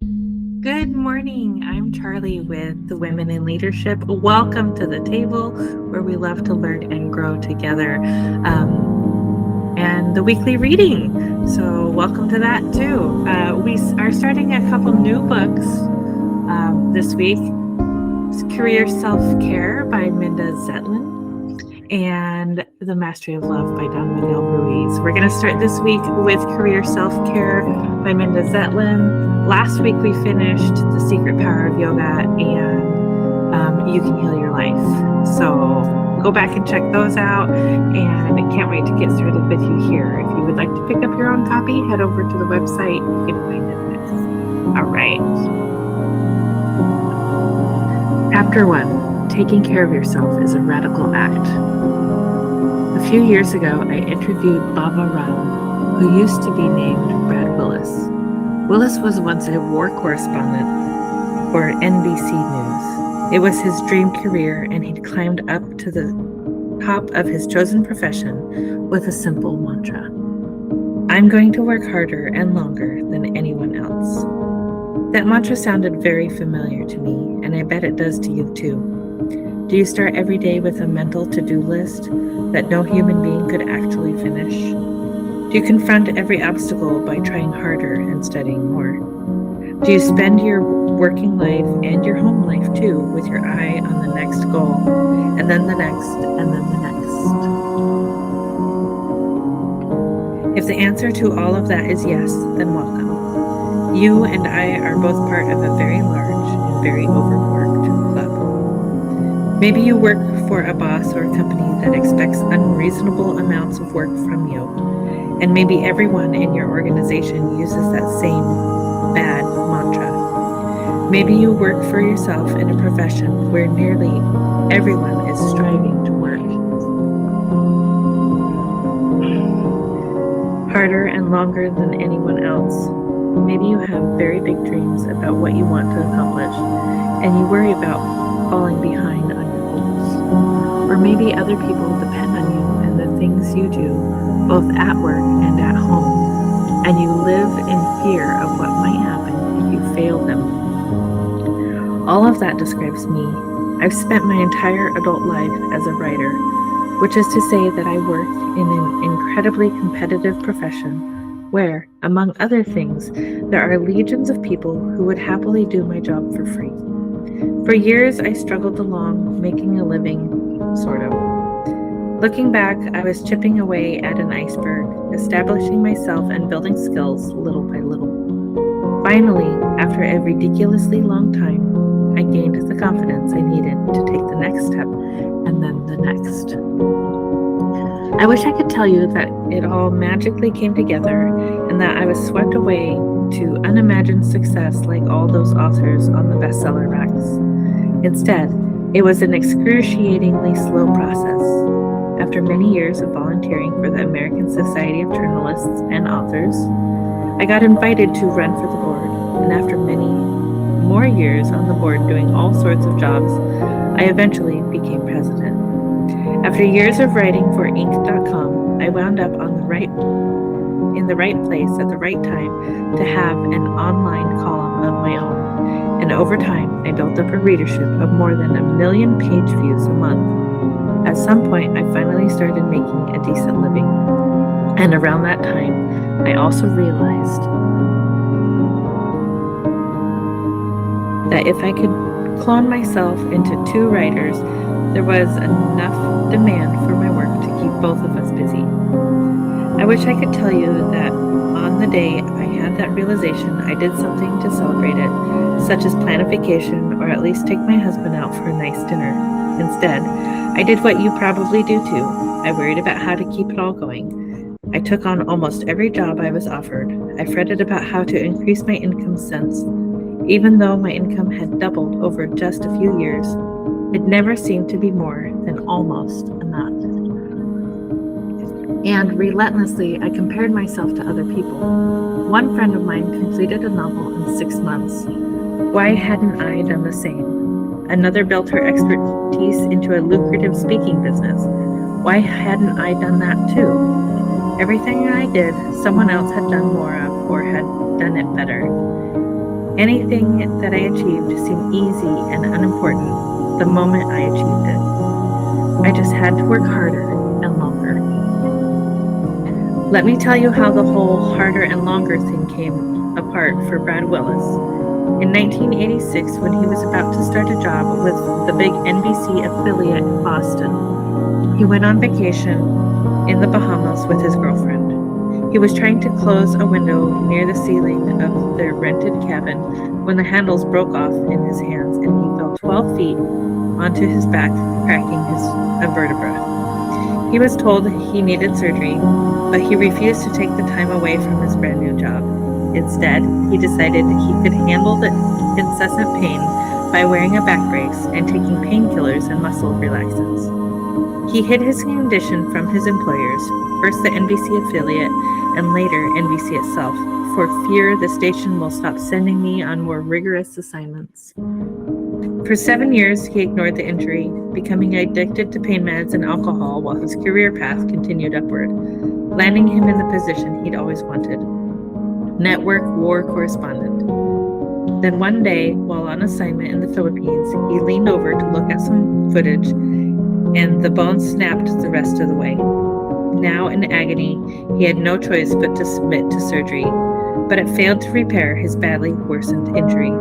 Good morning. I'm Charlie with the Women in Leadership. Welcome to the table where we love to learn and grow together. And the weekly reading. So welcome to that too. We are starting a couple new books this week. It's Career Self-Care by Minda Zetlin and The Mastery of Love by Don Miguel Ruiz. We're going to start this week with Career Self-Care by Minda Zetlin. Last week we finished The Secret Power of Yoga and You Can Heal Your Life. So go back and check those out, and I can't wait to get started with you here. If you would like to pick up your own copy, head over to the website. You can find it there. All right. Chapter 1. Taking care of yourself is a radical act. A few years ago, I interviewed Baba Ram, who used to be named Brad Willis. Willis was once a war correspondent for NBC News. It was his dream career, and he'd climbed up to the top of his chosen profession with a simple mantra: I'm going to work harder and longer than anyone else. That mantra sounded very familiar to me, and I bet it does to you too. Do you start every day with a mental to-do list that no human being could actually finish? Do you confront every obstacle by trying harder and studying more? Do you spend your working life and your home life too with your eye on the next goal, and then the next, and then the next? If the answer to all of that is yes, then welcome. You and I are both part of a very large and very overworked club. Maybe you work for a boss or a company that expects unreasonable amounts of work from you. And maybe everyone in your organization uses that same bad mantra. Maybe you work for yourself in a profession where nearly everyone is striving to work harder and longer than anyone else. Maybe you have very big dreams about what you want to accomplish, and you worry about falling behind on your goals. Or maybe other people depend on you and the things you do, both at work and at home, and you live in fear of what might happen if you fail them. All of that describes me. I've spent my entire adult life as a writer, which is to say that I work in an incredibly competitive profession where, among other things, there are legions of people who would happily do my job for free. For years, I struggled along, making a living, sort of. Looking back, I was chipping away at an iceberg, establishing myself and building skills little by little. Finally, after a ridiculously long time, I gained the confidence I needed to take the next step, and then the next. I wish I could tell you that it all magically came together and that I was swept away to unimagined success like all those authors on the bestseller racks. Instead, it was an excruciatingly slow process. After many years of volunteering for the American Society of Journalists and Authors, I got invited to run for the board, and after many more years on the board doing all sorts of jobs, I eventually became president. After years of writing for Inc.com, I wound up in the right place at the right time to have an online column of my own, and over time I built up a readership of more than 1 million page views a month. At some point, I finally started making a decent living, and around that time, I also realized that if I could clone myself into 2 writers, there was enough demand for my work to keep both of us busy. I wish I could tell you that on the day I had that realization, I did something to celebrate it, such as plan a vacation or at least take my husband out for a nice dinner. Instead, I did what you probably do too. I worried about how to keep it all going. I took on almost every job I was offered. I fretted about how to increase my income since, even though my income had doubled over just a few years, it never seemed to be more than almost enough. And relentlessly, I compared myself to other people. One friend of mine completed a novel in 6 months. Why hadn't I done the same? Another built her expertise into a lucrative speaking business. Why hadn't I done that too? Everything I did, someone else had done more of or had done it better. Anything that I achieved seemed easy and unimportant the moment I achieved it. I just had to work harder and longer. Let me tell you how the whole harder and longer thing came apart for Brad Willis. In 1986, when he was about to start a job with the big NBC affiliate in Boston, he went on vacation in the Bahamas with his girlfriend. He was trying to close a window near the ceiling of their rented cabin when the handles broke off in his hands and he fell 12 feet onto his back, cracking a vertebra. He was told he needed surgery, but he refused to take the time away from his brand new job. Instead, he decided he could handle the incessant pain by wearing a back brace and taking painkillers and muscle relaxants. He hid his condition from his employers, first the NBC affiliate and later NBC itself, for fear the station will stop sending me on more rigorous assignments. For 7 years, he ignored the injury, becoming addicted to pain meds and alcohol while his career path continued upward, landing him in the position he'd always wanted: network war correspondent. Then one day, while on assignment in the Philippines, he leaned over to look at some footage, and the bone snapped the rest of the way. Now in agony, he had no choice but to submit to surgery, but it failed to repair his badly worsened injury.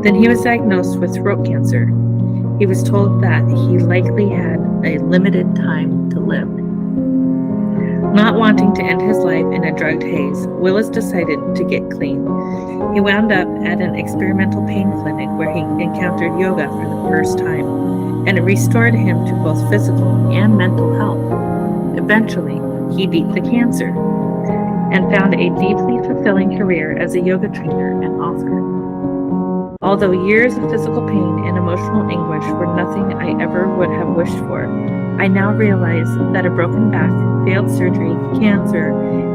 Then he was diagnosed with throat cancer. He was told that he likely had a limited time to live. Not wanting to end his life in a drugged haze, Willis decided to get clean. He wound up at an experimental pain clinic where he encountered yoga for the first time, and it restored him to both physical and mental health. Eventually, he beat the cancer and found a deeply fulfilling career as a yoga trainer and author. Although years of physical pain and emotional anguish were nothing I ever would have wished for, I now realize that a broken back, failed surgery, cancer,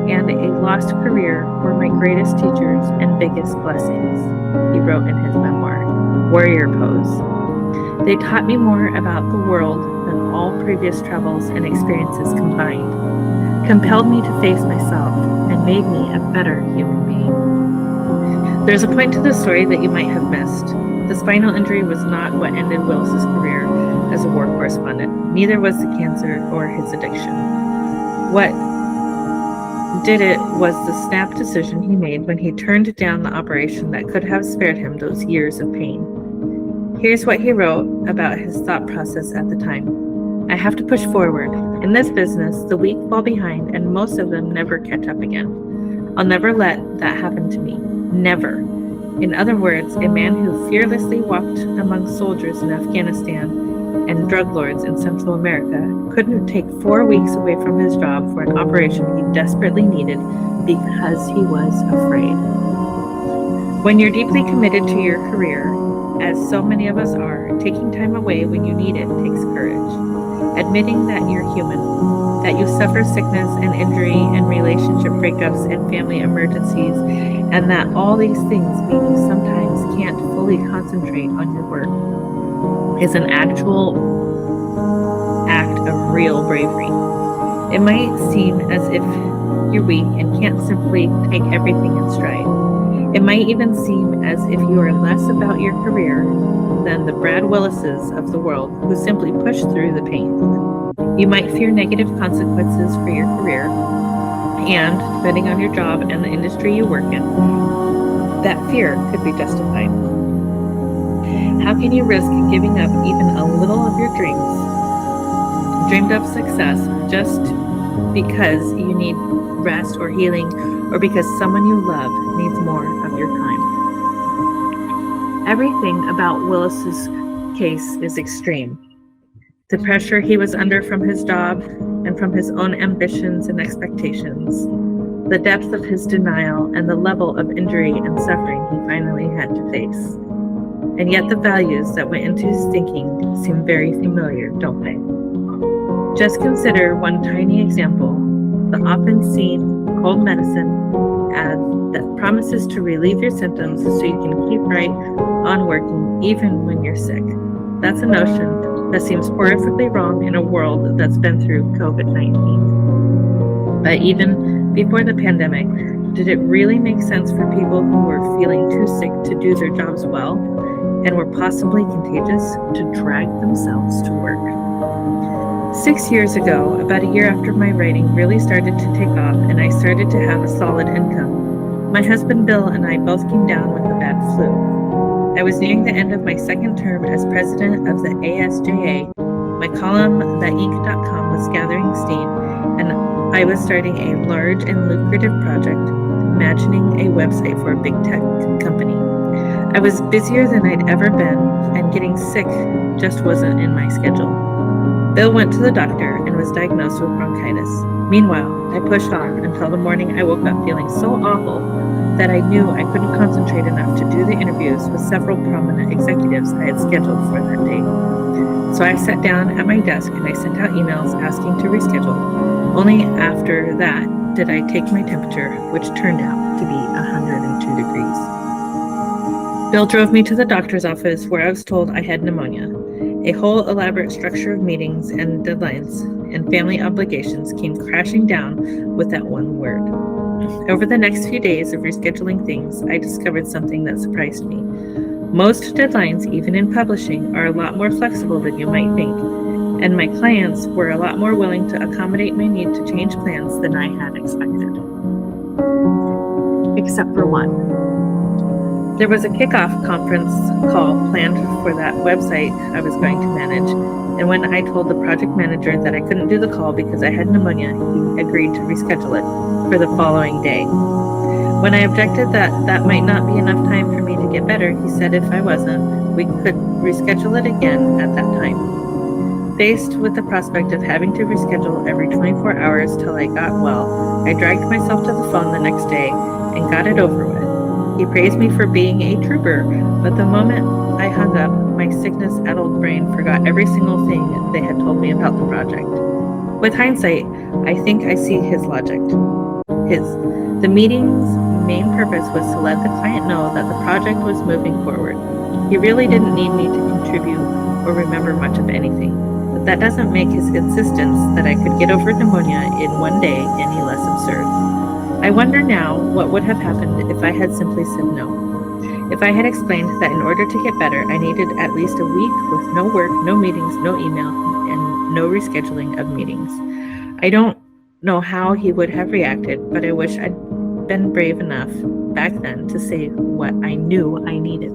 and a lost career were my greatest teachers and biggest blessings, he wrote in his memoir, Warrior Pose. They taught me more about the world than all previous travels and experiences combined, compelled me to face myself, and made me a better human being. There's a point to the story that you might have missed. The spinal injury was not what ended Willis's career as a war correspondent. Neither was the cancer or his addiction. What did it was the snap decision he made when he turned down the operation that could have spared him those years of pain. Here's what he wrote about his thought process at the time. I have to push forward. In this business, the weak fall behind and most of them never catch up again. I'll never let that happen to me. Never. In other words, a man who fearlessly walked among soldiers in Afghanistan and drug lords in Central America couldn't take 4 weeks away from his job for an operation he desperately needed because he was afraid. When you're deeply committed to your career, as so many of us are, taking time away when you need it takes courage. Admitting that you're human, that you suffer sickness and injury and relationship breakups and family emergencies, and that all these things mean you sometimes can't fully concentrate on your work, is an actual act of real bravery. It might seem as if you're weak and can't simply take everything in stride. It might even seem as if you are less about your career than the Brad Willises of the world who simply push through the pain. You might fear negative consequences for your career, and depending on your job and the industry you work in, that fear could be justified. How can you risk giving up even a little of your dreamed of success just because you need rest or healing, or because someone you love needs more of your time? Everything about Willis's case is extreme. The pressure he was under from his job and from his own ambitions and expectations, the depth of his denial, and the level of injury and suffering he finally had to face. And yet the values that went into his thinking seem very familiar, don't they? Just consider one tiny example: the often seen cold medicine ad that promises to relieve your symptoms so you can keep right on working even when you're sick. That's a notion that seems horrifically wrong in a world that's been through COVID-19. But even Before the pandemic, did it really make sense for people who were feeling too sick to do their jobs well and were possibly contagious to drag themselves to work? 6 years ago, about a year after my writing really started to take off and I started to have a solid income, my husband Bill and I both came down with a bad flu. I was nearing the end of my second term as president of the ASJA. My column, TheInc.com, was gathering steam, and I was starting a large and lucrative project, imagining a website for a big tech company. I was busier than I'd ever been, and getting sick just wasn't in my schedule. Bill went to the doctor and was diagnosed with bronchitis. Meanwhile, I pushed on until the morning I woke up feeling so awful that I knew I couldn't concentrate enough to do the interviews with several prominent executives I had scheduled for that day. So I sat down at my desk and I sent out emails asking to reschedule. Only after that did I take my temperature, which turned out to be 102 degrees. Bill drove me to the doctor's office where I was told I had pneumonia. A whole elaborate structure of meetings and deadlines and family obligations came crashing down with that one word. Over the next few days of rescheduling things, I discovered something that surprised me. Most deadlines, even in publishing, are a lot more flexible than you might think, and my clients were a lot more willing to accommodate my need to change plans than I had expected. Except for one. There was a kickoff conference call planned for that website I was going to manage, and when I told the project manager that I couldn't do the call because I had pneumonia, he agreed to reschedule it for the following day. When I objected that that might not be enough time for me to get better, he said if I wasn't, we could reschedule it again at that time. Faced with the prospect of having to reschedule every 24 hours till I got well, I dragged myself to the phone the next day and got it over with. He praised me for being a trooper, but the moment I hung up, my sickness-addled brain forgot every single thing they had told me about the project. With hindsight, I think I see his logic. The meeting's main purpose was to let the client know that the project was moving forward. He really didn't need me to contribute or remember much of anything, but that doesn't make his insistence that I could get over pneumonia in one day any less absurd. I wonder now what would have happened if I had simply said no. If I had explained that in order to get better, I needed at least a week with no work, no meetings, no email, and no rescheduling of meetings. I don't know how he would have reacted, but I wish I'd been brave enough back then to say what I knew I needed.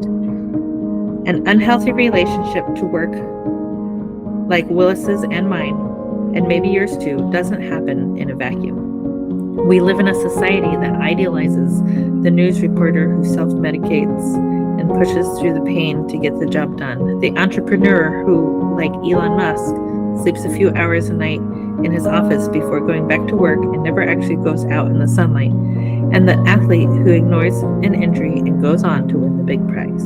An unhealthy relationship to work, like Willis's and mine, and maybe yours too, doesn't happen in a vacuum. We live in a society that idealizes the news reporter who self-medicates and pushes through the pain to get the job done, the entrepreneur who, like Elon Musk, sleeps a few hours a night in his office before going back to work and never actually goes out in the sunlight, and the athlete who ignores an injury and goes on to win the big prize.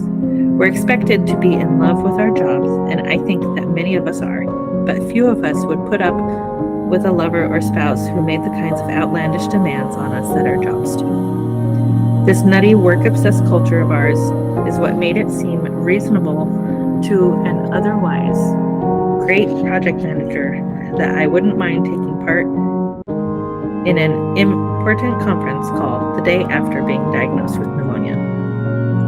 We're expected to be in love with our jobs, and I think that many of us are, but few of us would put up with a lover or spouse who made the kinds of outlandish demands on us that our jobs do. This nutty work-obsessed culture of ours is what made it seem reasonable to an otherwise great project manager that I wouldn't mind taking part in an important conference call the day after being diagnosed with pneumonia.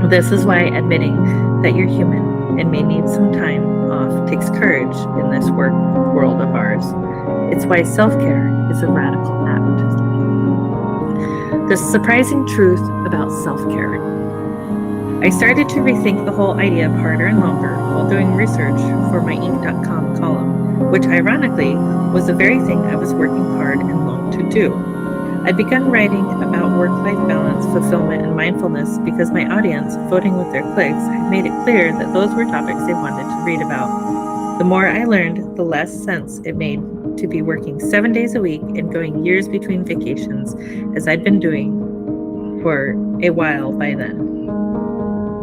This is why admitting that you're human and may need some time off takes courage in this world of ours. It's why self-care is a radical act. The surprising truth about self-care. I started to rethink the whole idea of harder and longer while doing research for my Inc.com column, which ironically was the very thing I was working hard and long to do. I'd begun writing about work-life balance, fulfillment, and mindfulness because my audience, voting with their clicks, had made it clear that those were topics they wanted to read about. The more I learned, the less sense it made to be working 7 days a week and going years between vacations, as I'd been doing for a while by then.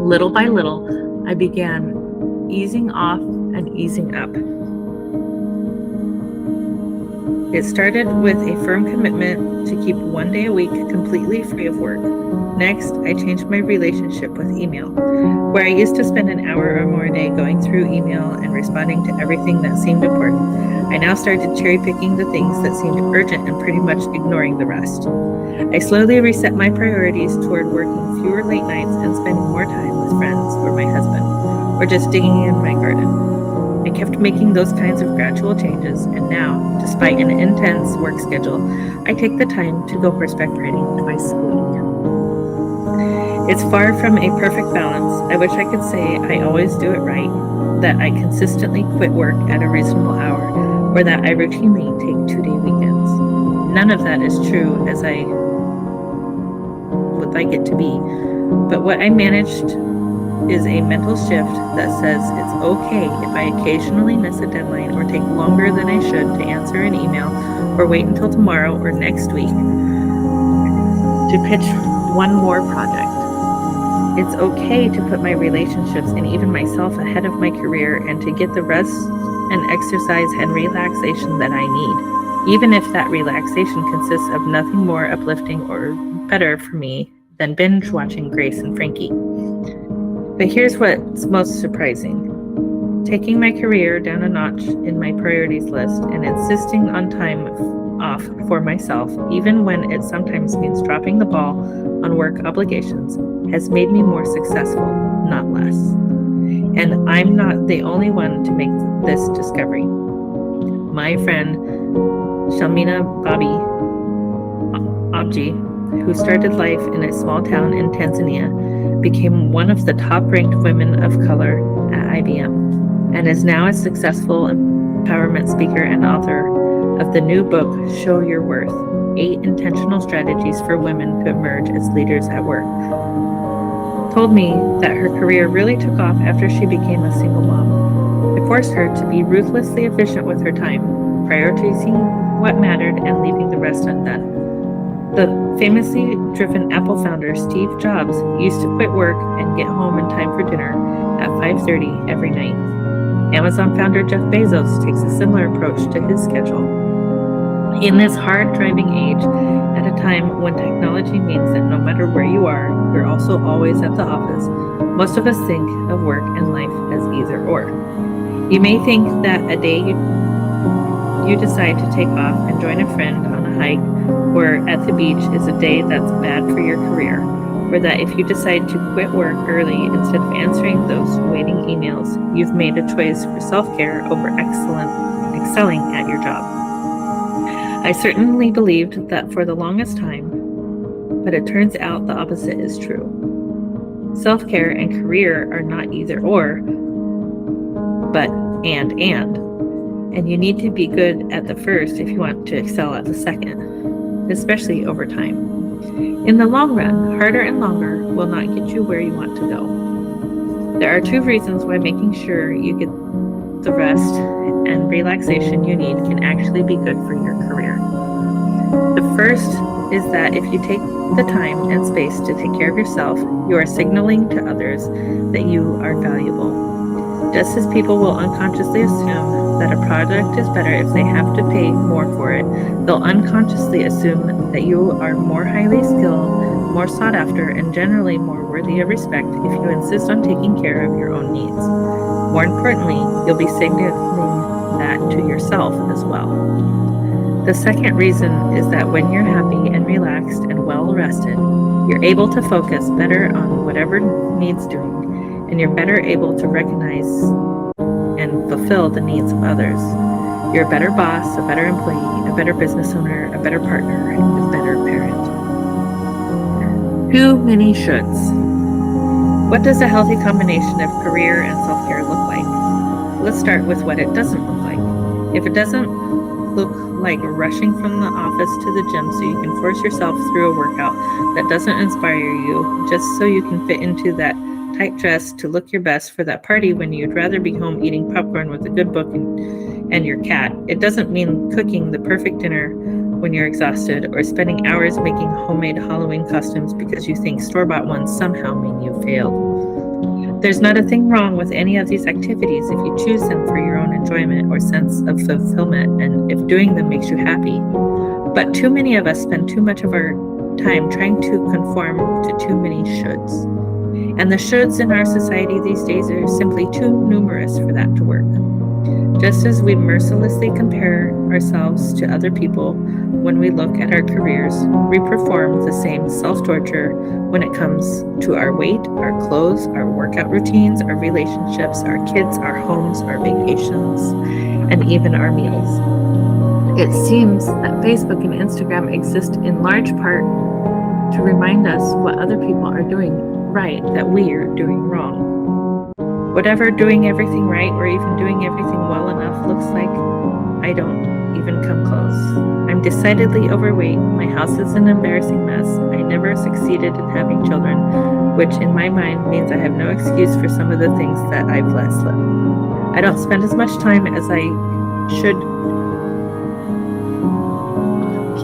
Little by little, I began easing off and easing up. It started with a firm commitment to keep 1 day a week completely free of work. Next, I changed my relationship with email, where I used to spend an hour or more a day going through email and responding to everything that seemed important. I now started cherry-picking the things that seemed urgent and pretty much ignoring the rest. I slowly reset my priorities toward working fewer late nights and spending more time with friends or my husband, or just digging in my garden. I kept making those kinds of gradual changes, and now, despite an intense work schedule, I take the time to go horseback riding twice a week. It's far from a perfect balance. I wish I could say I always do it right, that I consistently quit work at a reasonable hour, or that I routinely take 2-day weekends. None of that is true as I would like it to be, but what I managed is a mental shift that says it's okay if I occasionally miss a deadline or take longer than I should to answer an email, or wait until tomorrow or next week to pitch one more project. It's okay to put my relationships and even myself ahead of my career and to get the rest and exercise and relaxation that I need, even if that relaxation consists of nothing more uplifting or better for me than binge watching Grace and Frankie. But here's what's most surprising. Taking my career down a notch in my priorities list and insisting on time off for myself, even when it sometimes means dropping the ball on work obligations, has made me more successful, not less. And I'm not the only one to make this discovery. My friend Shalmina Bobby Abji, who started life in a small town in Tanzania, became one of the top-ranked women of color at IBM, and is now a successful empowerment speaker and author of the new book, Show Your Worth, 8 Intentional Strategies for Women to Emerge as Leaders at Work, told me that her career really took off after she became a single mom. It forced her to be ruthlessly efficient with her time, prioritizing what mattered and leaving the rest undone. The famously driven Apple founder Steve Jobs used to quit work and get home in time for dinner at 5:30 every night. Amazon founder Jeff Bezos takes a similar approach to his schedule. In this hard-driving age, at a time when technology means that no matter where you are, you're also always at the office, most of us think of work and life as either or. You may think that a day you decide to take off and join a friend on a hike or at the beach is a day that's bad for your career, or that if you decide to quit work early instead of answering those waiting emails, you've made a choice for self-care over excelling at your job. I certainly believed that for the longest time, but it turns out the opposite is true. Self-care and career are not either or, but and. And you need to be good at the first if you want to excel at the second, especially over time. In the long run, harder and longer will not get you where you want to go. There are 2 reasons why making sure you get the rest and relaxation you need can actually be good for your career. The first is that if you take the time and space to take care of yourself, you are signaling to others that you are valuable. Just as people will unconsciously assume that a product is better if they have to pay more for it, they'll unconsciously assume that you are more highly skilled, more sought after, and generally more worthy of respect if you insist on taking care of your own needs. More importantly, you'll be signaling that to yourself as well. The second reason is that when you're happy and relaxed and well rested, you're able to focus better on whatever needs doing, and you're better able to recognize and fulfill the needs of others. You're a better boss, a better employee, a better business owner, a better partner, and a better parent. Too many shoulds. What does a healthy combination of career and self-care look like? Let's start with what it doesn't look like. If it doesn't look like rushing from the office to the gym so you can force yourself through a workout that doesn't inspire you just so you can fit into that tight dress to look your best for that party when you'd rather be home eating popcorn with a good book and your cat. It doesn't mean cooking the perfect dinner when you're exhausted or spending hours making homemade Halloween costumes because you think store-bought ones somehow mean you failed. There's not a thing wrong with any of these activities if you choose them for your own enjoyment or sense of fulfillment and if doing them makes you happy. But too many of us spend too much of our time trying to conform to too many shoulds. And the shoulds in our society these days are simply too numerous for that to work. Just as we mercilessly compare ourselves to other people when we look at our careers, we perform the same self-torture when it comes to our weight, our clothes, our workout routines, our relationships, our kids, our homes, our vacations, and even our meals. It seems that Facebook and Instagram exist in large part to remind us what other people are doing right that we are doing wrong. Whatever doing everything right or even doing everything well enough looks like, I don't even come close. I'm decidedly overweight. My house is an embarrassing mess. I never succeeded in having children, which in my mind means I have no excuse for some of the things that I've let slip. I don't spend as much time as I should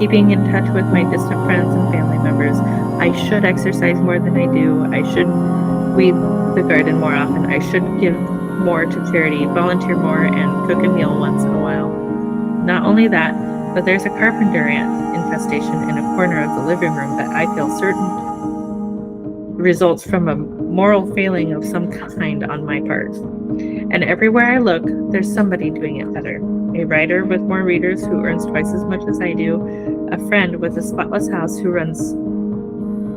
keeping in touch with my distant friends and family members. I should exercise more than I do. I should weed the garden more often. I should give more to charity, volunteer more, and cook a meal once in a while. Not only that, but there's a carpenter ant infestation in a corner of the living room that I feel certain results from a moral failing of some kind on my part. And everywhere I look, there's somebody doing it better. A writer with more readers who earns twice as much as I do, a friend with a spotless house who runs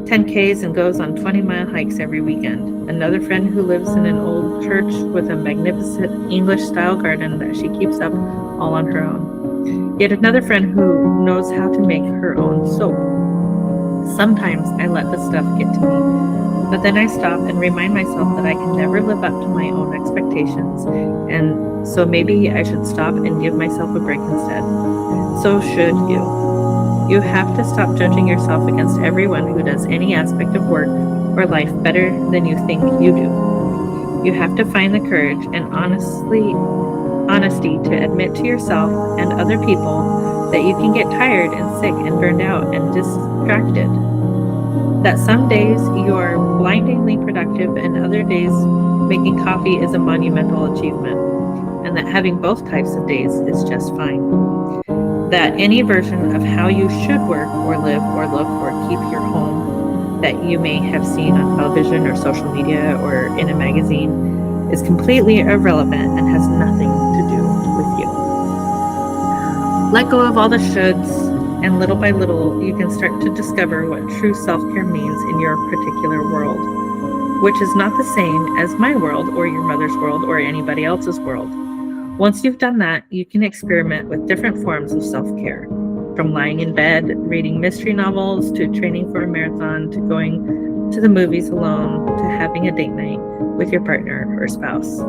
10Ks and goes on 20-mile hikes every weekend, another friend who lives in an old church with a magnificent English-style garden that she keeps up all on her own, yet another friend who knows how to make her own soap. Sometimes I let the stuff get to me, but then I stop and remind myself that I can never live up to my own expectations, and so maybe I should stop and give myself a break instead. So should you. You have to stop judging yourself against everyone who does any aspect of work or life better than you think you do. You have to find the courage and honesty to admit to yourself and other people that you can get tired and sick and burned out and distracted. That some days you are blindingly productive and other days making coffee is a monumental achievement, and that having both types of days is just fine. That any version of how you should work or live or look or keep your home that you may have seen on television or social media or in a magazine is completely irrelevant and has nothing to do with you. Let go of all the shoulds, and little by little you can start to discover what true self-care means in your particular world, which is not the same as my world or your mother's world or anybody else's world. Once you've done that, you can experiment with different forms of self-care, from lying in bed, reading mystery novels, to training for a marathon, to going to the movies alone, to having a date night with your partner or spouse.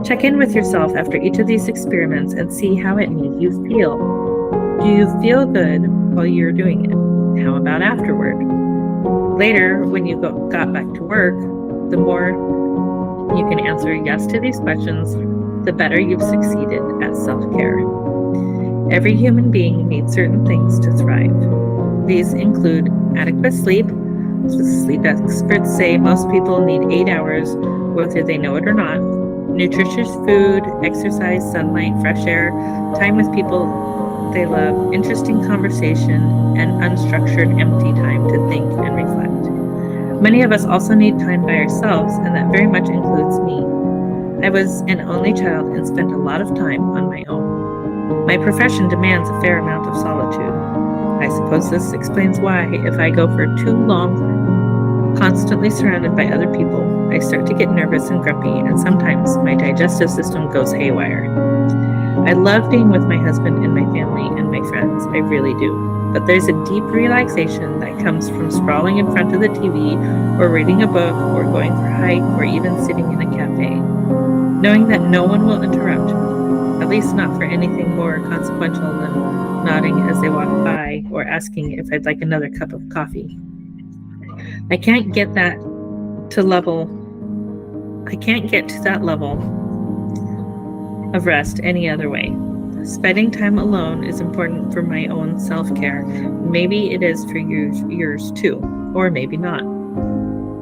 Check in with yourself after each of these experiments and see how it made you feel. Do you feel good while you're doing it? How about afterward? Later, when you got back to work, the more you can answer yes to these questions, the better you've succeeded at self-care. Every human being needs certain things to thrive. These include adequate sleep. Sleep experts say most people need 8 hours, whether they know it or not. Nutritious food, exercise, sunlight, fresh air, time with people they love, interesting conversation, and unstructured, empty time to think and reflect. Many of us also need time by ourselves, and that very much includes me. I was an only child and spent a lot of time on my own. My profession demands a fair amount of solitude. I suppose this explains why, if I go for too long, constantly surrounded by other people, I start to get nervous and grumpy, and sometimes my digestive system goes haywire. I love being with my husband and my family and my friends, I really do. But there's a deep relaxation that comes from sprawling in front of the TV, or reading a book, or going for a hike, or even sitting in a cafe, knowing that no one will interrupt me, at least not for anything more consequential than nodding as they walk by or asking if I'd like another cup of coffee. I can't get to that level of rest any other way. Spending time alone is important for my own self-care. Maybe it is for yours too, or maybe not.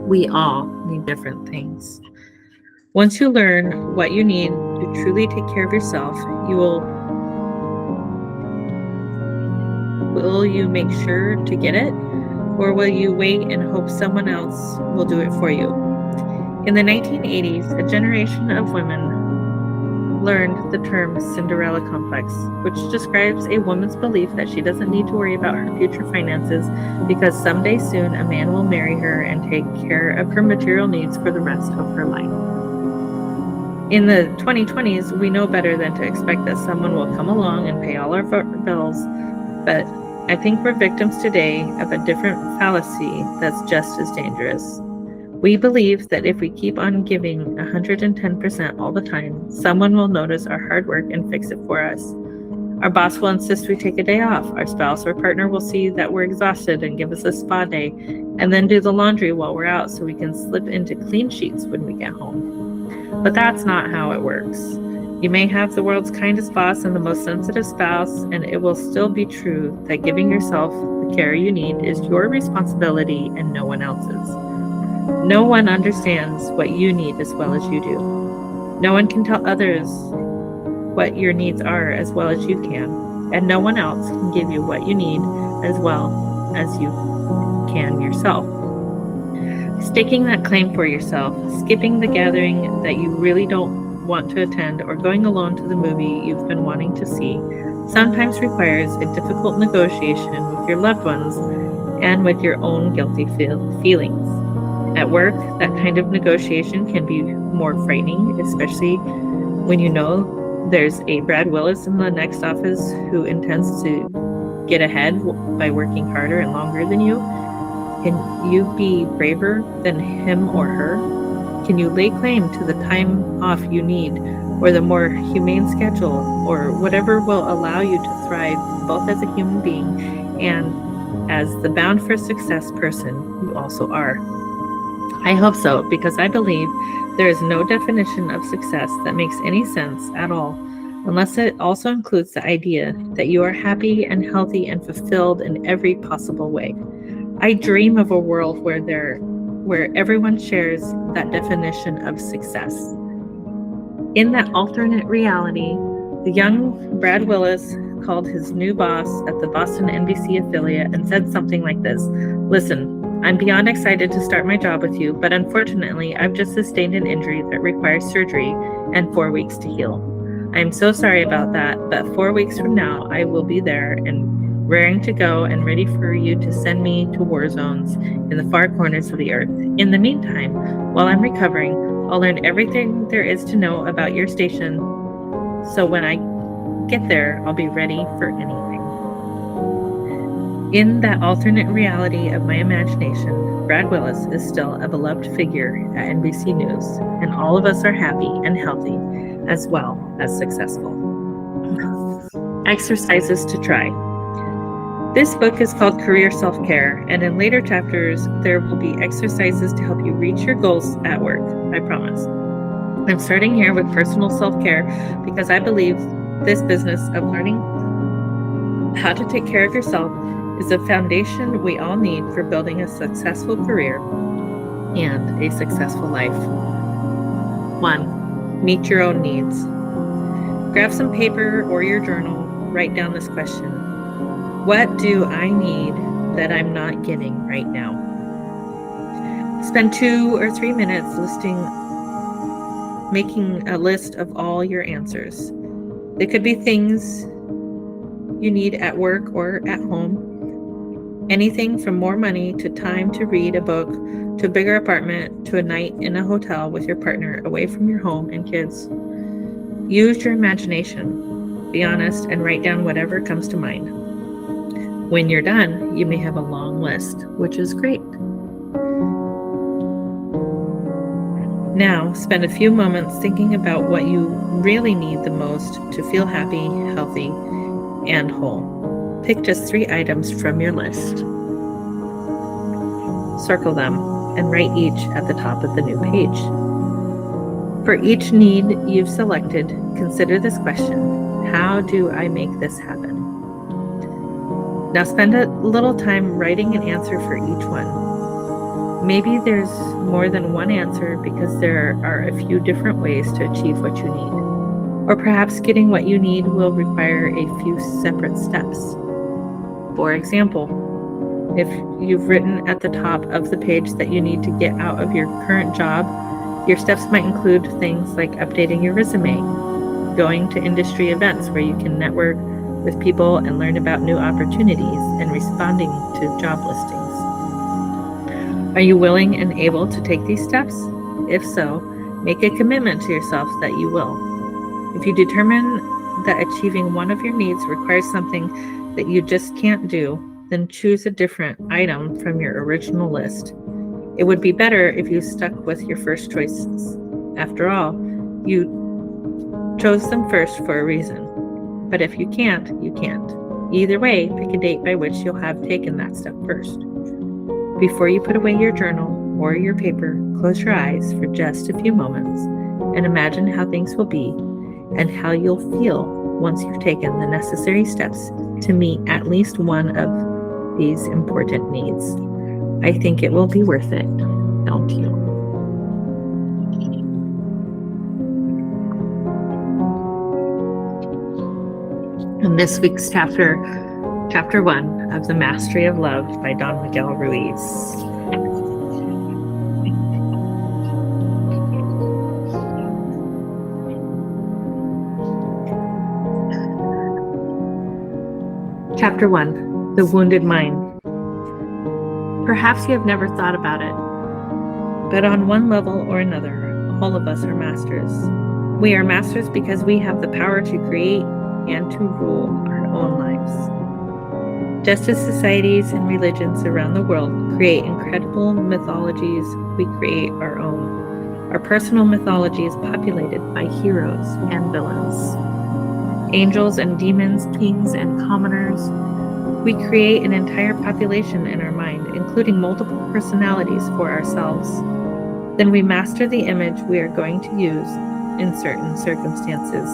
We all need different things. Once you learn what you need to truly take care of yourself, will you make sure to get it, or will you wait and hope someone else will do it for you? In the 1980s, a generation of women learned the term Cinderella complex, which describes a woman's belief that she doesn't need to worry about her future finances because someday soon a man will marry her and take care of her material needs for the rest of her life. In the 2020s, we know better than to expect that someone will come along and pay all our bills, but I think we're victims today of a different fallacy that's just as dangerous. We believe that if we keep on giving 110% all the time, someone will notice our hard work and fix it for us. Our boss will insist we take a day off. Our spouse or partner will see that we're exhausted and give us a spa day, and then do the laundry while we're out so we can slip into clean sheets when we get home. But that's not how it works. You may have the world's kindest boss and the most sensitive spouse, and it will still be true that giving yourself the care you need is your responsibility and no one else's. No one understands what you need as well as you do. No one can tell others what your needs are as well as you can, and no one else can give you what you need as well as you can yourself. Staking that claim for yourself, skipping the gathering that you really don't want to attend, or going alone to the movie you've been wanting to see sometimes requires a difficult negotiation with your loved ones and with your own guilty feelings. At work, that kind of negotiation can be more frightening, especially when you know there's a Brad Willis in the next office who intends to get ahead by working harder and longer than you. Can you be braver than him or her? Can you lay claim to the time off you need, or the more humane schedule, or whatever will allow you to thrive both as a human being and as the bound for success person you also are? I hope so, because I believe there is no definition of success that makes any sense at all, unless it also includes the idea that you are happy and healthy and fulfilled in every possible way. I dream of a world where everyone shares that definition of success. In that alternate reality, the young Brad Willis called his new boss at the Boston NBC affiliate and said something like this: "Listen, I'm beyond excited to start my job with you, but unfortunately, I've just sustained an injury that requires surgery and 4 weeks to heal. I'm so sorry about that, but 4 weeks from now, I will be there and raring to go and ready for you to send me to war zones in the far corners of the earth. In the meantime, while I'm recovering, I'll learn everything there is to know about your station, so when I get there, I'll be ready for anything." In that alternate reality of my imagination, Brad Willis is still a beloved figure at NBC News, and all of us are happy and healthy, as well as successful. Exercises to try. This book is called Career Self-Care, and in later chapters, there will be exercises to help you reach your goals at work, I promise. I'm starting here with personal self-care because I believe this business of learning how to take care of yourself is the foundation we all need for building a successful career and a successful life. 1. Meet your own needs. Grab some paper or your journal, write down this question: what do I need that I'm not getting right now? Spend 2 or 3 minutes making a list of all your answers. They could be things you need at work or at home. Anything from more money to time to read a book, to a bigger apartment, to a night in a hotel with your partner away from your home and kids. Use your imagination. Be honest and write down whatever comes to mind. When you're done, you may have a long list, which is great. Now, spend a few moments thinking about what you really need the most to feel happy, healthy, and whole. Pick just 3 items from your list. Circle them and write each at the top of the new page. For each need you've selected, consider this question: how do I make this happen? Now spend a little time writing an answer for each one. Maybe there's more than one answer because there are a few different ways to achieve what you need. Or perhaps getting what you need will require a few separate steps. For example, if you've written at the top of the page that you need to get out of your current job, your steps might include things like updating your resume, going to industry events where you can network with people and learn about new opportunities, and responding to job listings. Are you willing and able to take these steps? If so, make a commitment to yourself that you will. If you determine that achieving one of your needs requires something that you just can't do, then choose a different item from your original list. It would be better if you stuck with your first choices. After all, you chose them first for a reason. But if you can't, you can't. Either way, pick a date by which you'll have taken that step first. Before you put away your journal or your paper, close your eyes for just a few moments and imagine how things will be and how you'll feel once you've taken the necessary steps to meet at least one of these important needs. I think it will be worth it, don't you? And this week's chapter 1 of The Mastery of Love by Don Miguel Ruiz. Chapter 1, The Wounded Mind. Perhaps you have never thought about it, but on one level or another, all of us are masters. We are masters because we have the power to create and to rule our own lives. Just as societies and religions around the world create incredible mythologies, we create our own. Our personal mythology is populated by heroes and villains, angels and demons, kings and commoners. We create an entire population in our mind, including multiple personalities for ourselves. Then we master the image we are going to use in certain circumstances.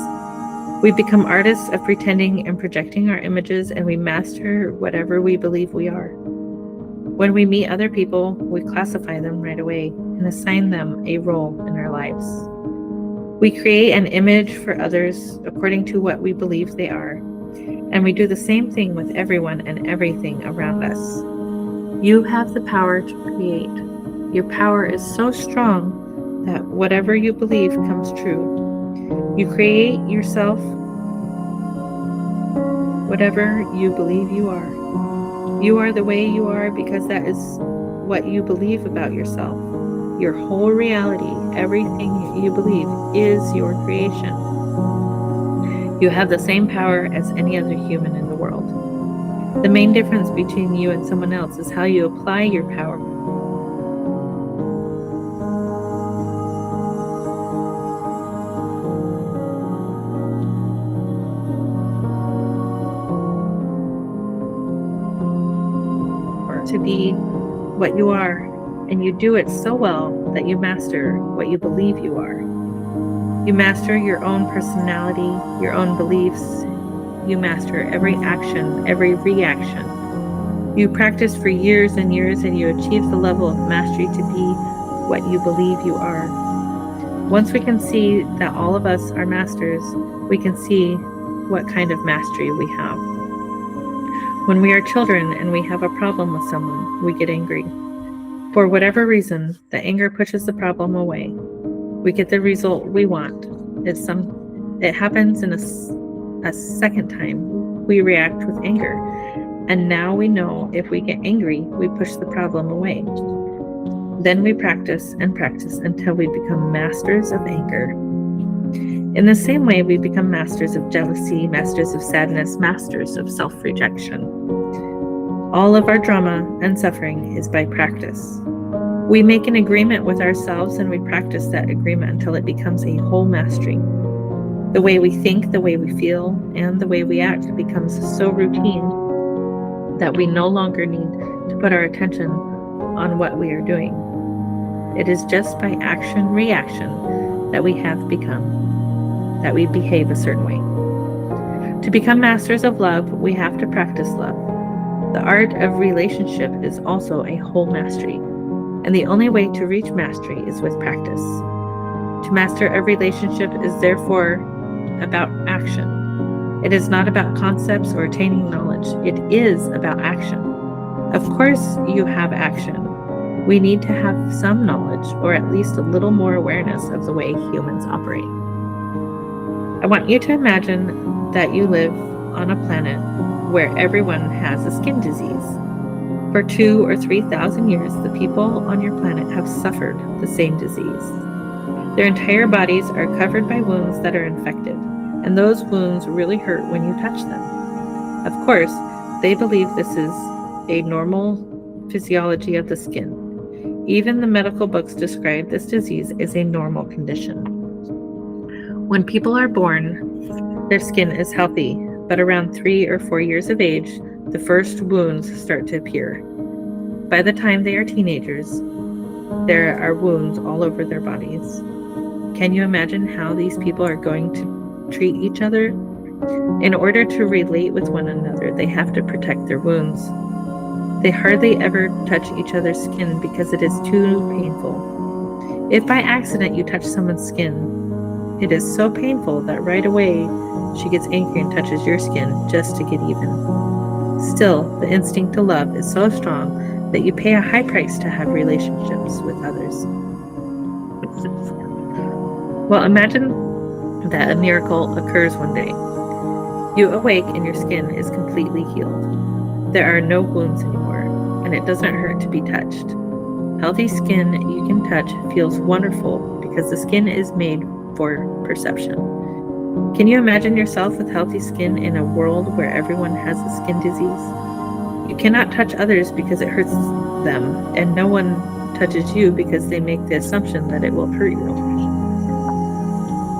We become artists of pretending and projecting our images, and we master whatever we believe we are. When we meet other people, we classify them right away and assign them a role in our lives. We create an image for others according to what we believe they are, and we do the same thing with everyone and everything around us. You have the power to create. Your power is so strong that whatever you believe comes true. You create yourself whatever you believe you are. You are the way you are because that is what you believe about yourself. Your whole reality, everything you believe, is your creation. You have the same power as any other human in the world. The main difference between you and someone else is how you apply your power. To be what you are, and you do it so well that you master what you believe you are. You master your own personality, your own beliefs. You master every action, every reaction. You practice for years and years, and you achieve the level of mastery to be what you believe you are. Once we can see that all of us are masters, we can see what kind of mastery we have. When we are children and we have a problem with someone, we get angry. For whatever reason, the anger pushes the problem away. We get the result we want. It happens in a second time. We react with anger. And now we know if we get angry, we push the problem away. Then we practice and practice until we become masters of anger. In the same way, we become masters of jealousy, masters of sadness, masters of self-rejection. All of our drama and suffering is by practice. We make an agreement with ourselves and we practice that agreement until it becomes a whole mastery. The way we think, the way we feel, and the way we act becomes so routine that we no longer need to put our attention on what we are doing. It is just by action-reaction that we have become, that we behave a certain way. To become masters of love, we have to practice love. The art of relationship is also a whole mastery, and the only way to reach mastery is with practice. To master a relationship is therefore about action. It is not about concepts or attaining knowledge. It is about action. Of course, you have action. We need to have some knowledge, or at least a little more awareness of the way humans operate. I want you to imagine that you live on a planet where everyone has a skin disease. For 2,000 or 3,000 years, the people on your planet have suffered the same disease. Their entire bodies are covered by wounds that are infected, and those wounds really hurt when you touch them. Of course, they believe this is a normal physiology of the skin. Even the medical books describe this disease as a normal condition. When people are born, their skin is healthy, but around 3 or 4 years of age, the first wounds start to appear. By the time they are teenagers, there are wounds all over their bodies. Can you imagine how these people are going to treat each other? In order to relate with one another, they have to protect their wounds. They hardly ever touch each other's skin because it is too painful. If by accident you touch someone's skin, it is so painful that right away she gets angry and touches your skin just to get even. Still, the instinct to love is so strong that you pay a high price to have relationships with others. Well, imagine that a miracle occurs one day. You awake and your skin is completely healed. There are no wounds anymore, and it doesn't hurt to be touched. Healthy skin you can touch feels wonderful because the skin is made for perception. Can you imagine yourself with healthy skin in a world where everyone has a skin disease? You cannot touch others because it hurts them, and no one touches you because they make the assumption that it will hurt you.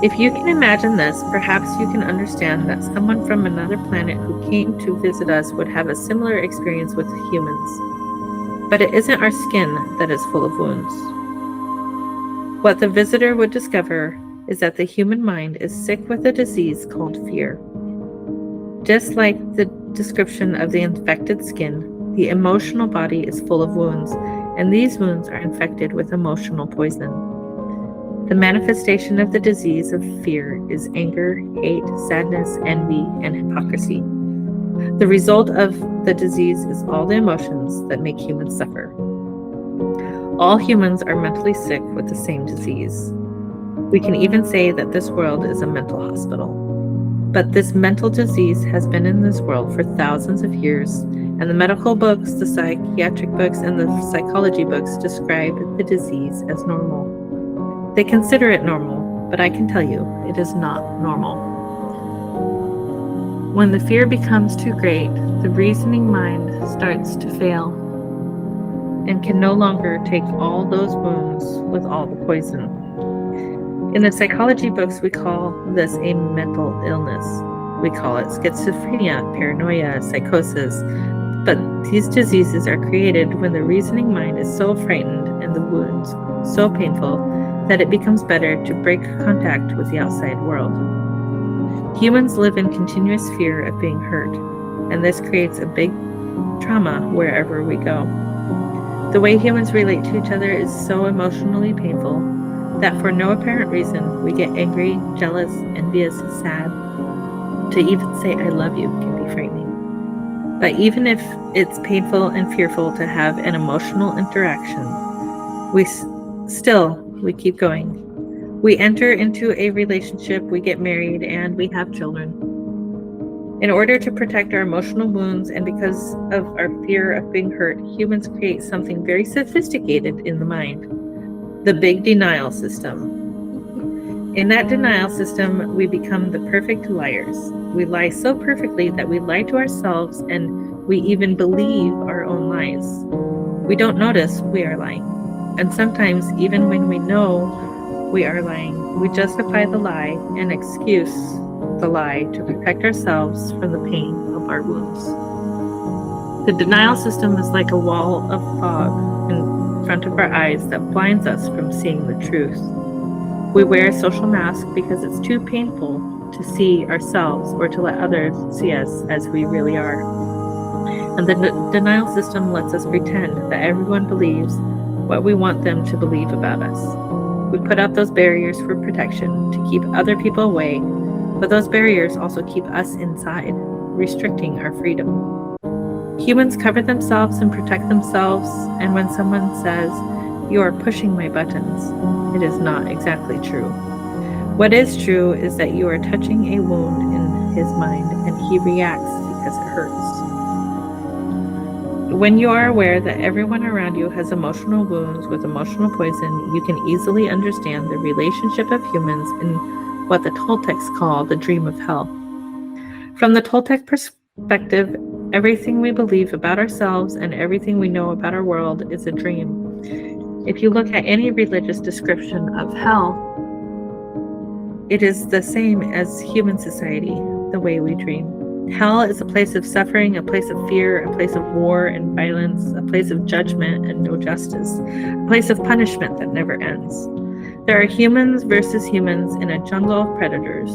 If you can imagine this, perhaps you can understand that someone from another planet who came to visit us would have a similar experience with humans. But it isn't our skin that is full of wounds. What the visitor would discover is that the human mind is sick with a disease called fear. Just like the description of the infected skin, the emotional body is full of wounds, and these wounds are infected with emotional poison. The manifestation of the disease of fear is anger, hate, sadness, envy, and hypocrisy. The result of the disease is all the emotions that make humans suffer. All humans are mentally sick with the same disease. We can even say that this world is a mental hospital. But this mental disease has been in this world for thousands of years, and the medical books, the psychiatric books, and the psychology books describe the disease as normal. They consider it normal, but I can tell you, it is not normal. When the fear becomes too great, the reasoning mind starts to fail and can no longer take all those wounds with all the poison. In the psychology books, we call this a mental illness. We call it schizophrenia, paranoia, psychosis. But these diseases are created when the reasoning mind is so frightened and the wounds so painful that it becomes better to break contact with the outside world. Humans live in continuous fear of being hurt, and this creates a big trauma wherever we go. The way humans relate to each other is so emotionally painful that for no apparent reason we get angry, jealous, envious, sad. To even say I love you can be frightening. But even if it's painful and fearful to have an emotional interaction, we keep going. We enter into a relationship, we get married, and we have children. In order to protect our emotional wounds and because of our fear of being hurt, humans create something very sophisticated in the mind, the big denial system. In that denial system, we become the perfect liars. We lie so perfectly that we lie to ourselves and we even believe our own lies. We don't notice we are lying. And sometimes, even when we know we are lying, we justify the lie and excuse the lie to protect ourselves from the pain of our wounds. The denial system is like a wall of fog in front of our eyes that blinds us from seeing the truth. We wear a social mask because it's too painful to see ourselves or to let others see us as we really are. And the denial system lets us pretend that everyone believes what we want them to believe about us. We put up those barriers for protection to keep other people away, but those barriers also keep us inside, restricting our freedom. Humans cover themselves and protect themselves, and when someone says, "You are pushing my buttons," it is not exactly true. What is true is that you are touching a wound in his mind, and he reacts because it hurts. When you are aware that everyone around you has emotional wounds with emotional poison, you can easily understand the relationship of humans in what the Toltecs call the dream of hell. From the Toltec perspective, everything we believe about ourselves and everything we know about our world is a dream. If you look at any religious description of hell, it is the same as human society, the way we dream. Hell is a place of suffering, a place of fear, a place of war and violence, a place of judgment and no justice, a place of punishment that never ends. There are humans versus humans in a jungle of predators.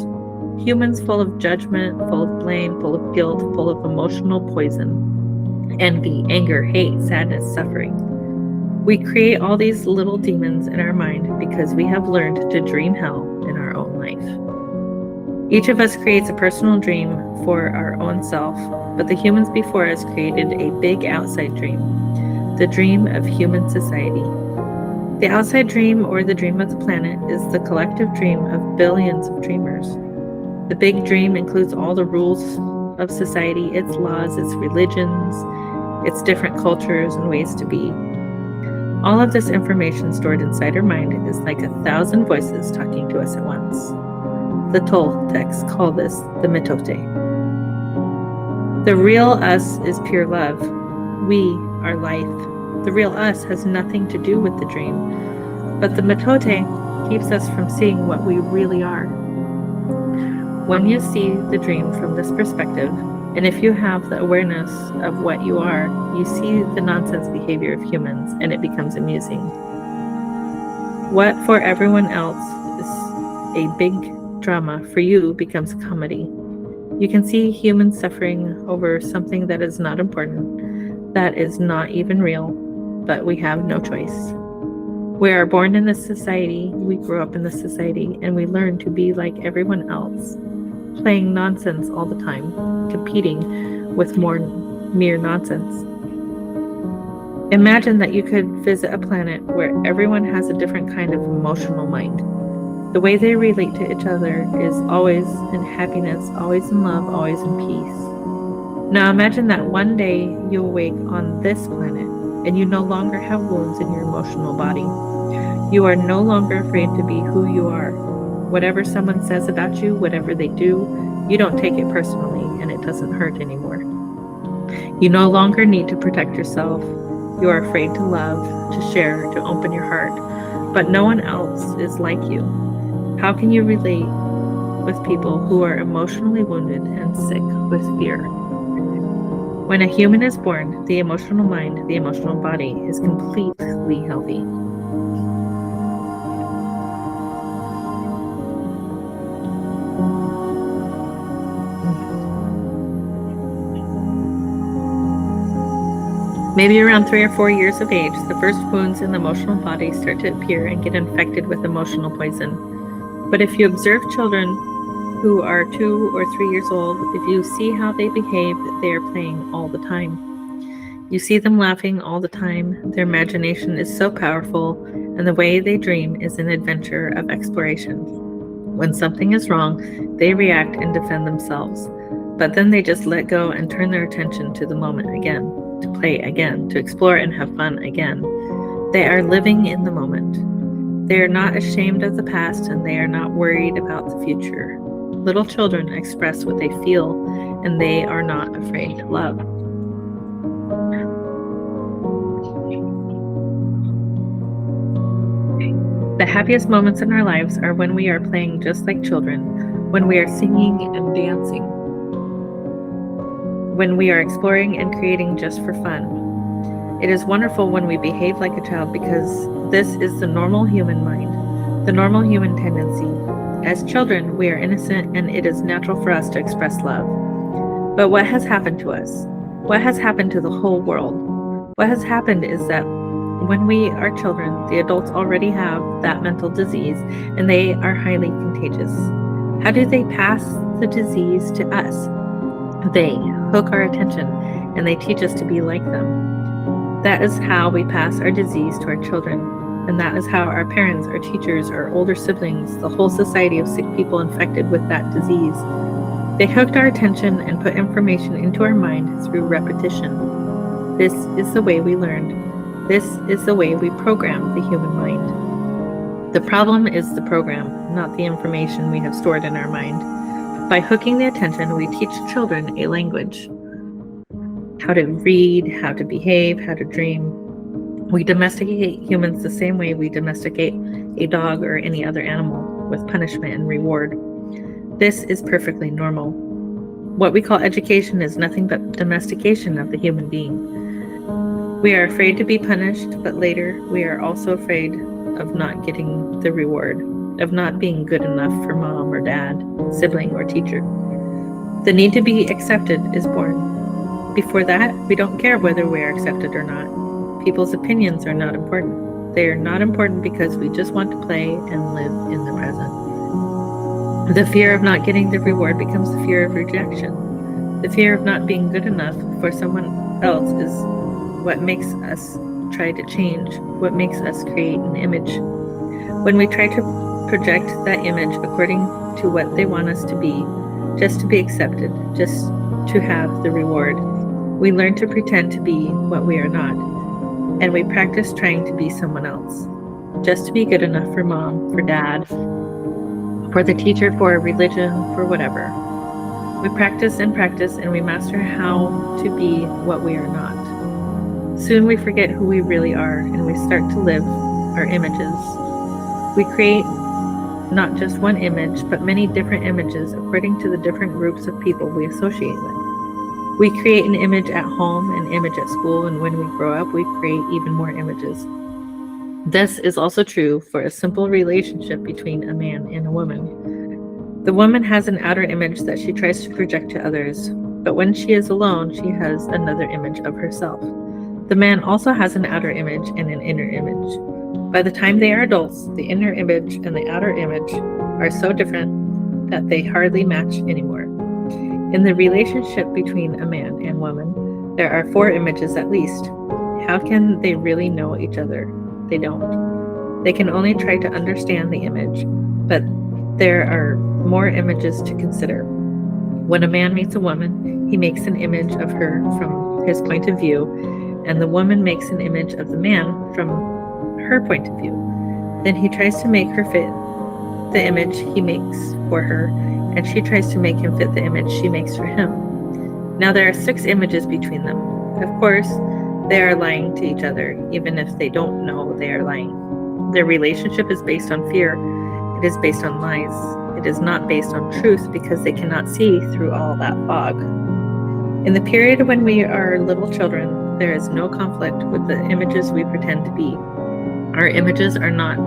Humans full of judgment, full of blame, full of guilt, full of emotional poison, envy, anger, hate, sadness, suffering. We create all these little demons in our mind because we have learned to dream hell in our own life. Each of us creates a personal dream for our own self, but the humans before us created a big outside dream, the dream of human society. The outside dream, or the dream of the planet, is the collective dream of billions of dreamers. The big dream includes all the rules of society, its laws, its religions, its different cultures and ways to be. All of this information stored inside our mind is like 1,000 voices talking to us at once. The Toltecs call this the mitote. The real us is pure love. We are life. The real us has nothing to do with the dream, but the mitote keeps us from seeing what we really are. When you see the dream from this perspective, and if you have the awareness of what you are, you see the nonsense behavior of humans, and it becomes amusing. What for everyone else is a big drama, for you becomes a comedy. You can see humans suffering over something that is not important, that is not even real, but we have no choice. We are born in this society, we grow up in this society, and we learn to be like everyone else, playing nonsense all the time, competing with more mere nonsense. Imagine that you could visit a planet where everyone has a different kind of emotional mind. The way they relate to each other is always in happiness, always in love, always in peace. Now imagine that one day you awake on this planet and you no longer have wounds in your emotional body. You are no longer afraid to be who you are. Whatever someone says about you, whatever they do, you don't take it personally and it doesn't hurt anymore. You no longer need to protect yourself. You are afraid to love, to share, to open your heart, but no one else is like you. How can you relate with people who are emotionally wounded and sick with fear? When a human is born, the emotional mind, the emotional body is completely healthy. Maybe around 3 or 4 years of age, the first wounds in the emotional body start to appear and get infected with emotional poison. But if you observe children who are 2 or 3 years old, if you see how they behave, they are playing all the time. You see them laughing all the time. Their imagination is so powerful, and the way they dream is an adventure of exploration. When something is wrong, they react and defend themselves. But then they just let go and turn their attention to the moment again, to play again, to explore and have fun again. They are living in the moment. They are not ashamed of the past, and they are not worried about the future. Little children express what they feel, and they are not afraid to love. The happiest moments in our lives are when we are playing just like children, when we are singing and dancing, when we are exploring and creating just for fun. It is wonderful when we behave like a child because this is the normal human mind, the normal human tendency. As children, we are innocent and it is natural for us to express love. But what has happened to us? What has happened to the whole world? What has happened is that when we are children, the adults already have that mental disease and they are highly contagious. How do they pass the disease to us? They hook our attention and they teach us to be like them. That is how we pass our disease to our children. And that is how our parents, our teachers, our older siblings, the whole society of sick people infected with that disease, they hooked our attention and put information into our mind through repetition. This is the way we learned. This is the way we program the human mind. The problem is the program, not the information we have stored in our mind. By hooking the attention, we teach children a language. How to read, how to behave, how to dream. We domesticate humans the same way we domesticate a dog or any other animal, with punishment and reward. This is perfectly normal. What we call education is nothing but domestication of the human being. We are afraid to be punished, but later we are also afraid of not getting the reward, of not being good enough for mom or dad, sibling or teacher. The need to be accepted is born. Before that, we don't care whether we are accepted or not. People's opinions are not important. They are not important because we just want to play and live in the present. The fear of not getting the reward becomes the fear of rejection. The fear of not being good enough for someone else is what makes us try to change, what makes us create an image. When we try to project that image according to what they want us to be, just to be accepted, just to have the reward, we learn to pretend to be what we are not. And we practice trying to be someone else, just to be good enough for mom, for dad, for the teacher, for a religion, for whatever. We practice and we master how to be what we are not. Soon we forget who we really are and we start to live our images. We create not just one image, but many different images according to the different groups of people we associate with. We create an image at home, an image at school, and when we grow up, we create even more images. This is also true for a simple relationship between a man and a woman. The woman has an outer image that she tries to project to others, but when she is alone, she has another image of herself. The man also has an outer image and an inner image. By the time they are adults, the inner image and the outer image are so different that they hardly match anymore. In the relationship between a man and woman, there are 4 images at least. How can they really know each other? They don't. They can only try to understand the image, but there are more images to consider. When a man meets a woman, he makes an image of her from his point of view, and the woman makes an image of the man from her point of view. Then he tries to make her fit the image he makes for her, and she tries to make him fit the image she makes for him. Now there are 6 images between them. Of course, they are lying to each other, even if they don't know they are lying. Their relationship is based on fear. It is based on lies. It is not based on truth because they cannot see through all that fog. In the period when we are little children, there is no conflict with the images we pretend to be. Our images are not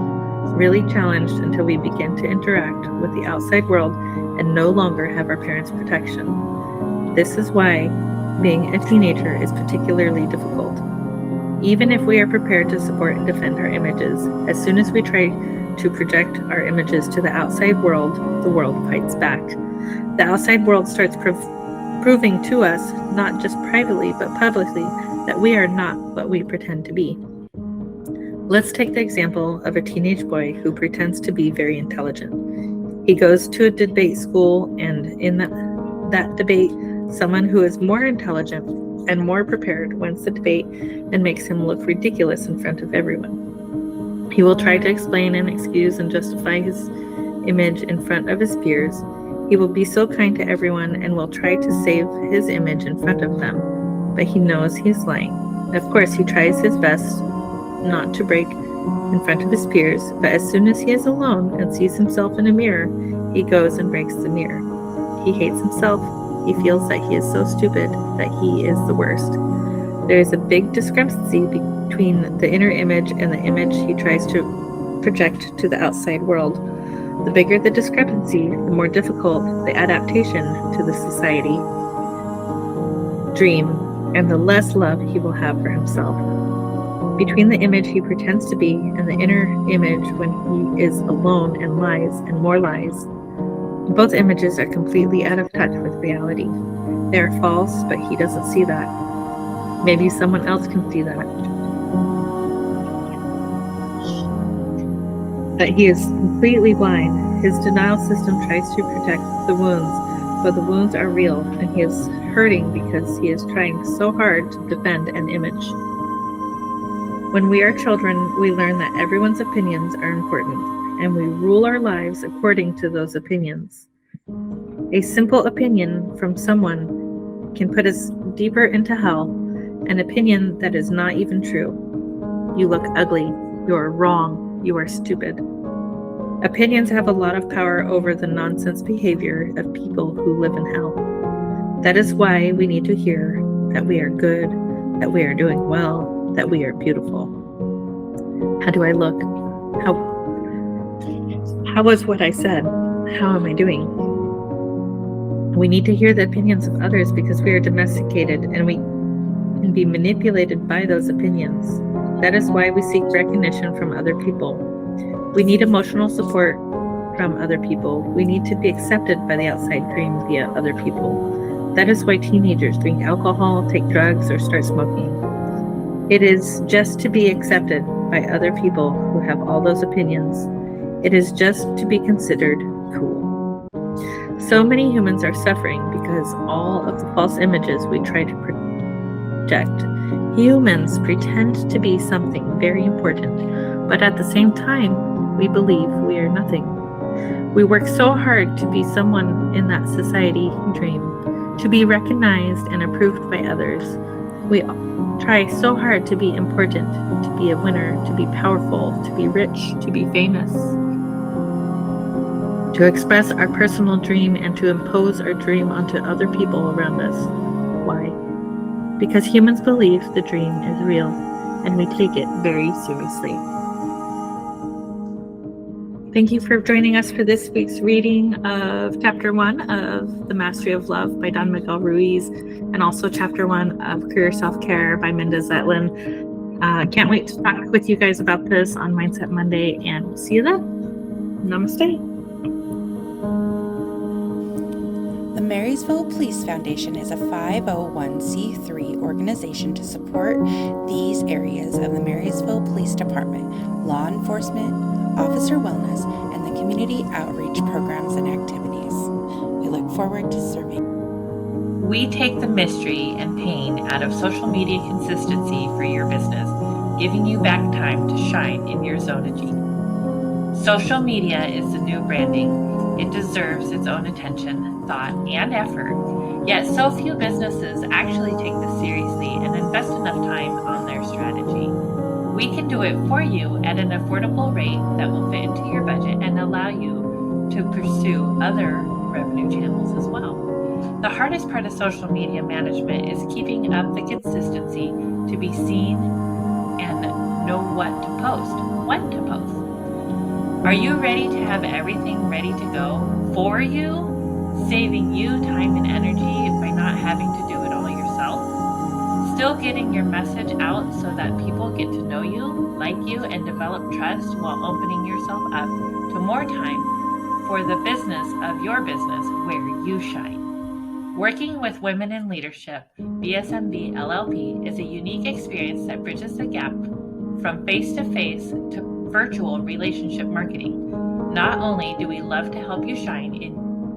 really challenged until we begin to interact with the outside world and no longer have our parents' protection. This is why being a teenager is particularly difficult. Even if we are prepared to support and defend our images, as soon as we try to project our images to the outside world, the world fights back. The outside world starts proving to us, not just privately but publicly, that we are not what we pretend to be. Let's take the example of a teenage boy who pretends to be very intelligent. He goes to a debate school, and in that debate, someone who is more intelligent and more prepared wins the debate and makes him look ridiculous in front of everyone. He will try to explain and excuse and justify his image in front of his peers. He will be so kind to everyone and will try to save his image in front of them, but he knows he's lying. Of course, he tries his best not to break in front of his peers, but as soon as he is alone and sees himself in a mirror, he goes and breaks the mirror. He hates himself. He feels that he is so stupid, that he is the worst. There is a big discrepancy between the inner image and the image he tries to project to the outside world. The bigger the discrepancy, the more difficult the adaptation to the society dream, and the less love he will have for himself. Between the image he pretends to be and the inner image when he is alone and lies and more lies, both images are completely out of touch with reality. They are false, but he doesn't see that. Maybe someone else can see that. that he is completely blind. His denial system tries to protect the wounds, but the wounds are real, and he is hurting because he is trying so hard to defend an image. When we are children, we learn that everyone's opinions are important, and we rule our lives according to those opinions. A simple opinion from someone can put us deeper into hell, an opinion that is not even true. You look ugly, you are wrong, you are stupid. Opinions have a lot of power over the nonsense behavior of people who live in hell. That is why we need to hear that we are good, that we are doing well, that we are beautiful. How do I look? How was what I said? How am I doing? We need to hear the opinions of others because we are domesticated and we can be manipulated by those opinions. That is why we seek recognition from other people. We need emotional support from other people. We need to be accepted by the outside dream via other people. That is why teenagers drink alcohol, take drugs, or start smoking. It is just to be accepted by other people who have all those opinions. It is just to be considered cool. So many humans are suffering because all of the false images we try to project. Humans pretend to be something very important, but at the same time, we believe we are nothing. We work so hard to be someone in that society dream, to be recognized and approved by others. We try so hard to be important, to be a winner, to be powerful, to be rich, to be famous, to express our personal dream and to impose our dream onto other people around us. Why? Because humans believe the dream is real, and we take it very seriously. Thank you for joining us for this week's reading of Chapter 1 of The Mastery of Love by Don Miguel Ruiz, and also Chapter 1 of Career Self-Care by Minda Zetlin. Can't wait to talk with you guys about this on Mindset Monday, and we'll see you then. Namaste. The Marysville Police Foundation is a 501c3 organization to support these areas of the Marysville Police Department: law enforcement, officer wellness, and the community outreach programs and activities. We look forward to serving. We take the mystery and pain out of social media consistency for your business, giving you back time to shine in your zone of genius. Social media is the new branding. It deserves its own attention, thought, and effort, yet so few businesses actually take this seriously and invest enough time on their strategy. We can do it for you at an affordable rate that will fit into your budget and allow you to pursue other revenue channels as well. The hardest part of social media management is keeping up the consistency to be seen and know what to post, when to post. Are you ready to have everything ready to go for you, saving you time and energy by not having to do it all yourself? Still getting your message out so that people get to know you, like you, and develop trust while opening yourself up to more time for the business of your business where you shine. Working with Women in Leadership, BSMB LLP, is a unique experience that bridges the gap from face-to-face to virtual relationship marketing. Not only do we love to help you shine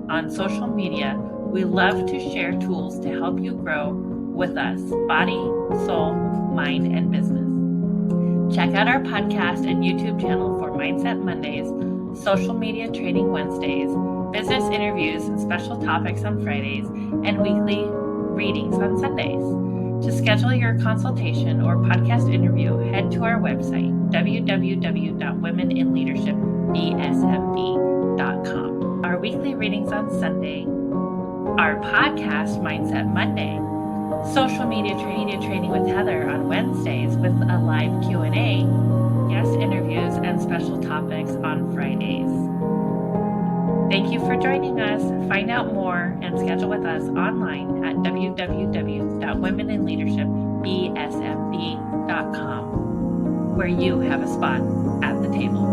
on social media, we love to share tools to help you grow with us, body, soul, mind, and business. Check out our podcast and YouTube channel for Mindset Mondays, Social Media Training Wednesdays, business interviews and special topics on Fridays, and weekly readings on Sundays. To schedule your consultation or podcast interview, head to our website, www.womeninleadershipbsmb.com. Our weekly readings on Sunday, our podcast, Mindset Monday, social media training with Heather on Wednesdays with a live Q&A, guest interviews, and special topics on Fridays. Thank you for joining us. Find out more and schedule with us online at www.womeninleadershipbsmb.com, where you have a spot at the table.